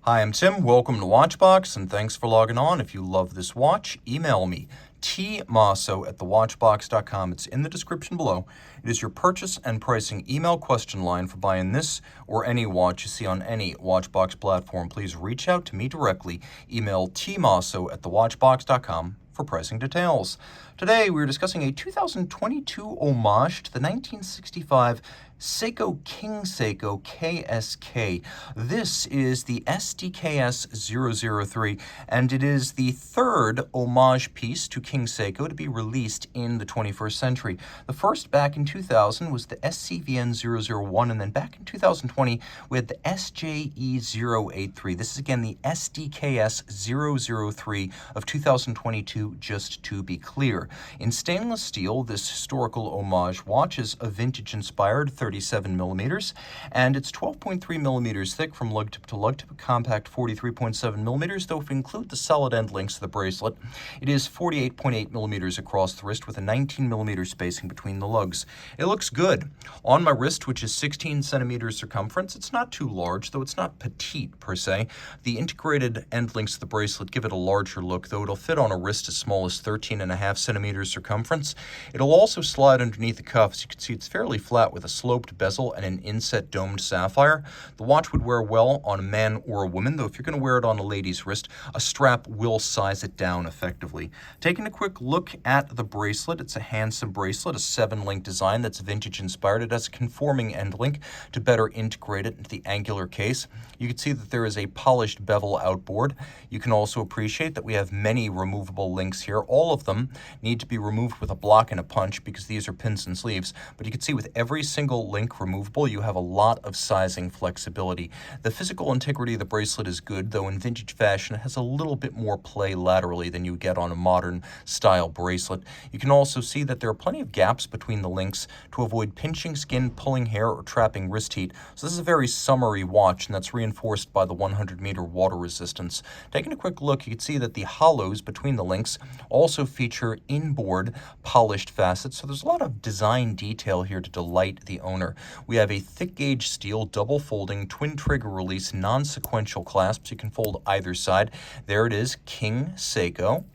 Hi, I'm Tim. Welcome to Watchbox, and thanks for logging on. If you love this watch, email me, tmosso@thewatchbox.com. It's in the description below. It is your purchase and pricing email question line for buying this or any watch you see on any Watchbox platform. Please reach out to me directly. Email tmosso@thewatchbox.com for pricing details. Today, we're discussing a 2022 homage to the 1965 Seiko King Seiko KSK. This is the SDKS003, and it is the third homage piece to King Seiko to be released in the 21st century. The first back in 2000 was the SCVN001, and then back in 2020 we had the SJE083. This is again the SDKS003 of 2022, just to be clear. In stainless steel, this historical homage watch is a vintage-inspired 37 millimeters, and it's 12.3 millimeters thick from lug tip to lug tip, a compact 43.7 millimeters, though if we include the solid end links to the bracelet, it is 48.8 millimeters across the wrist with a 19 millimeter spacing between the lugs. It looks good. On my wrist, which is 16 centimeters circumference, it's not too large, though it's not petite per se. The integrated end links to the bracelet give it a larger look, though it'll fit on a wrist as small as 13.5 centimeters circumference. It'll also slide underneath the cuff. As you can see, it's fairly flat with a sloped bezel and an inset domed sapphire. The watch would wear well on a man or a woman, though if you're going to wear it on a lady's wrist, a strap will size it down effectively. Taking a quick look at the bracelet, it's a handsome bracelet, a 7-link design that's vintage inspired. It has a conforming end link to better integrate it into the angular case. You can see that there is a polished bevel outboard. You can also appreciate that we have many removable links here. All of them need to be removed with a block and a punch because these are pins and sleeves, but you can see with every single link removable, you have a lot of sizing flexibility. The physical integrity of the bracelet is good, though in vintage fashion it has a little bit more play laterally than you get on a modern style bracelet. You can also see that there are plenty of gaps between the links to avoid pinching skin, pulling hair, or trapping wrist heat. So this is a very summery watch, and that's reinforced by the 100-meter water resistance. Taking a quick look, you can see that the hollows between the links also feature inboard polished facets, so there's a lot of design detail here to delight the owner. We have a thick gauge steel double folding twin trigger release non-sequential clasps. You can fold either side. There it is, King Seiko.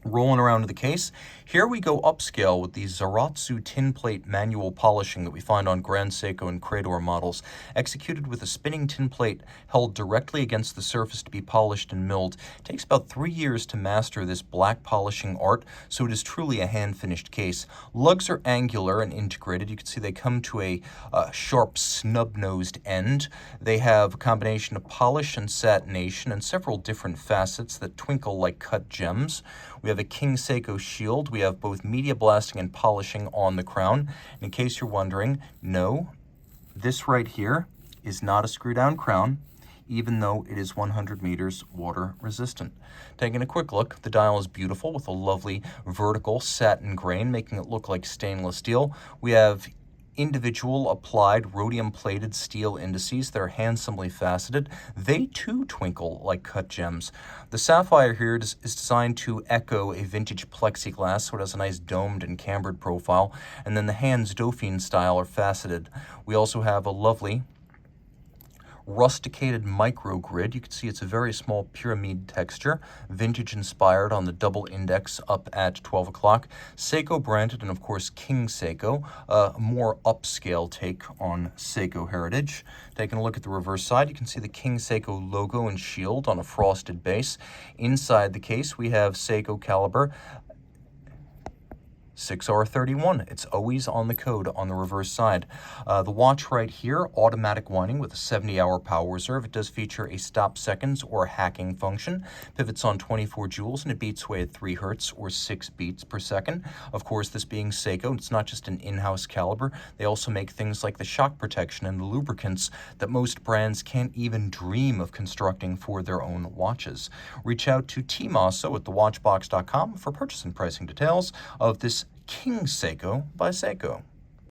Rolling around to the case, here we go upscale with the Zaratsu tin plate manual polishing that we find on Grand Seiko and Credor models, executed with a spinning tin plate held directly against the surface to be polished and milled. It takes about 3 years to master this black polishing art, so it is truly a hand-finished case. Lugs are angular and integrated. You can see they come to a sharp snub-nosed end. They have a combination of polish and satination and several different facets that twinkle like cut gems. We have a King Seiko shield. We have both media blasting and polishing on the crown. And in case you're wondering, no, this right here is not a screw-down crown, even though it is 100 meters water resistant. Taking a quick look, the dial is beautiful with a lovely vertical satin grain, making it look like stainless steel. We have individual applied rhodium-plated steel indices that are handsomely faceted. They too twinkle like cut gems. The sapphire here is designed to echo a vintage plexiglass, so it has a nice domed and cambered profile. And then the hands Dauphine style are faceted. We also have a lovely rusticated micro grid. You can see it's a very small pyramid texture, vintage inspired on the double index up at 12 o'clock. Seiko branded, and of course King Seiko, a more upscale take on Seiko heritage. Taking a look at the reverse side, you can see the King Seiko logo and shield on a frosted base. Inside the case we have Seiko caliber 6R31. It's always on the code on the reverse side. The watch right here, automatic winding with a 70-hour power reserve. It does feature a stop seconds or hacking function. Pivots on 24 joules, and it beats away at 3 hertz or 6 beats per second. Of course, this being Seiko, it's not just an in-house caliber. They also make things like the shock protection and the lubricants that most brands can't even dream of constructing for their own watches. Reach out to Team Mosso at thewatchbox.com for purchase and pricing details of this King Seiko by Seiko.